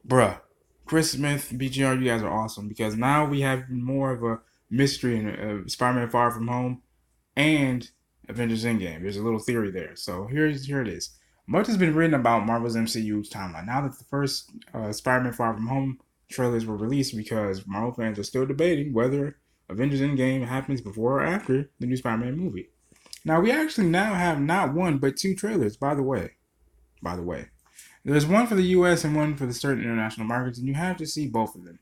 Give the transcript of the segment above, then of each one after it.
Bruh, Chris Smith, BGR, you guys are awesome because now we have more of a mystery in Spider-Man Far From Home and Avengers Endgame. There's a little theory there. So here it is. Much has been written about Marvel's MCU timeline now that the first Spider-Man Far From Home trailers were released because Marvel fans are still debating whether Avengers Endgame happens before or after the new Spider-Man movie. Now we actually now have not one but two trailers. By the way, there's one for the US and one for the certain international markets, and you have to see both of them.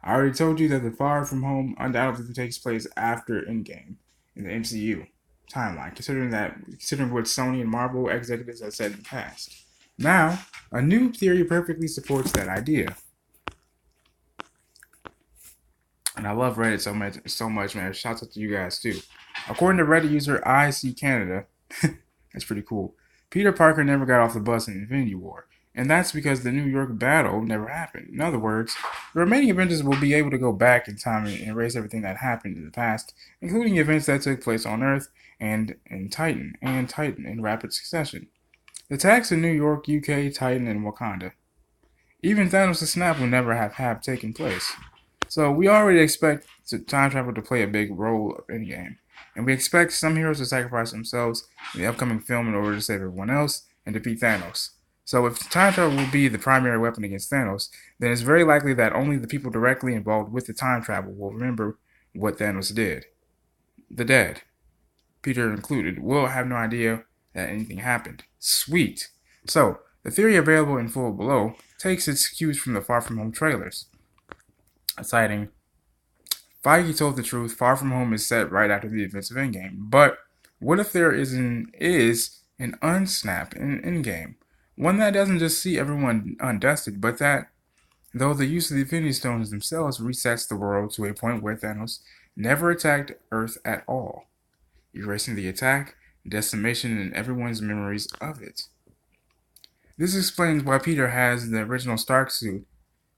I already told you that the Far From Home undoubtedly takes place after Endgame in the MCU timeline, considering what Sony and Marvel executives have said in the past. Now, a new theory perfectly supports that idea. And I love Reddit so much, man. Shouts out to you guys too. According to Reddit user I See Canada, that's pretty cool. Peter Parker never got off the bus in Infinity War, and that's because the New York battle never happened. In other words, the remaining Avengers will be able to go back in time and erase everything that happened in the past, including events that took place on Earth and in Titan in rapid succession. The attacks in New York, UK, Titan, and Wakanda. Even Thanos' snap will never have taken place. So we already expect time travel to play a big role in the game. And we expect some heroes to sacrifice themselves in the upcoming film in order to save everyone else and defeat Thanos. So if time travel will be the primary weapon against Thanos, then it's very likely that only the people directly involved with the time travel will remember what Thanos did. The dead, Peter included, will have no idea that anything happened. Sweet. So, the theory available in full below takes its cues from the Far From Home trailers, citing Feige told the truth. Far From Home is set right after the events of Endgame. But what if there is an unsnap in Endgame? One that doesn't just see everyone undusted, but that, though the use of the Infinity Stones themselves resets the world to a point where Thanos never attacked Earth at all, erasing the attack, decimation, and everyone's memories of it. This explains why Peter has the original Stark suit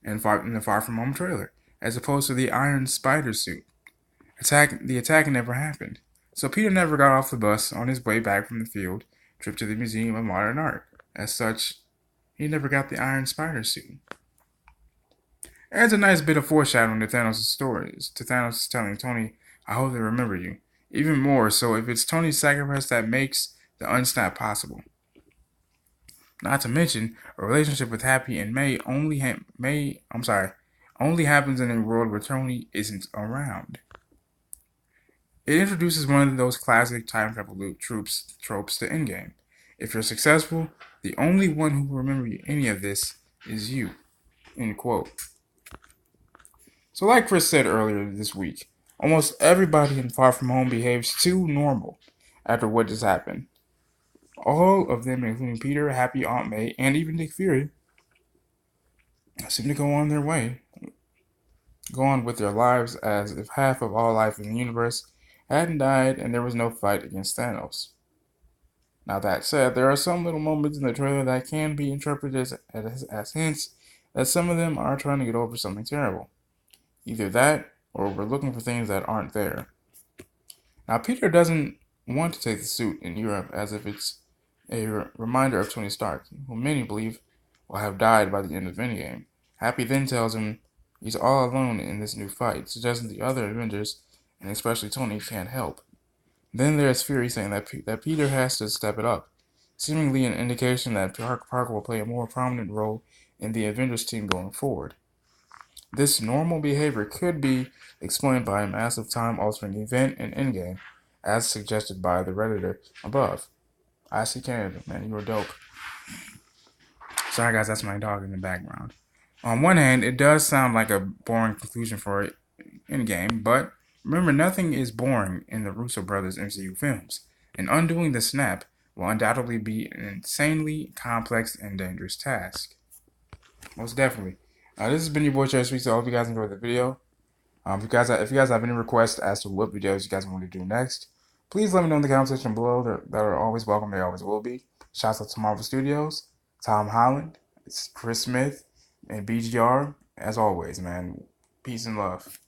in the Far From Home trailer, as opposed to the Iron Spider suit. The attack never happened, so Peter never got off the bus on his way back from the field trip to the Museum of Modern Art. As such, he never got the Iron Spider suit. Adds a nice bit of foreshadowing to Thanos' stories, to Thanos telling Tony, I hope they remember you. Even more so if it's Tony's sacrifice that makes the unsnap possible. Not to mention, a relationship with Happy and May only happens in a world where Tony isn't around. It introduces one of those classic time travel loop tropes to Endgame. If you're successful, the only one who will remember any of this is you. End quote. So like Chris said earlier this week, almost everybody in Far From Home behaves too normal after what just happened. All of them, including Peter, Happy, Aunt May, and even Nick Fury, seem to go on with their lives as if half of all life in the universe hadn't died and there was no fight against Thanos. Now that said, there are some little moments in the trailer that can be interpreted as hints that some of them are trying to get over something terrible. Either that, or we're looking for things that aren't there. Now Peter doesn't want to take the suit in Europe as if it's a reminder of Tony Stark, who many believe will have died by the end of Endgame. Happy then tells him he's all alone in this new fight, suggesting the other Avengers, and especially Tony, can't help. Then there's Fury saying that Peter has to step it up, seemingly an indication that Parker will play a more prominent role in the Avengers team going forward. This normal behavior could be explained by a massive time-altering event in Endgame, as suggested by the Redditor above. I See Canada, man, you were dope. Sorry guys, that's my dog in the background. On one hand, it does sound like a boring conclusion for Endgame, but remember, nothing is boring in the Russo brothers' MCU films, and undoing the snap will undoubtedly be an insanely complex and dangerous task. Most definitely. This has been your boy Cherry Sweet, so I hope you guys enjoyed the video. If you guys have any requests as to what videos you guys want to do next, please let me know in the comment section below. That are always welcome. They always will be. Shouts out to Marvel Studios, Tom Holland, it's Chris Smith, and BGR. As always, man. Peace and love.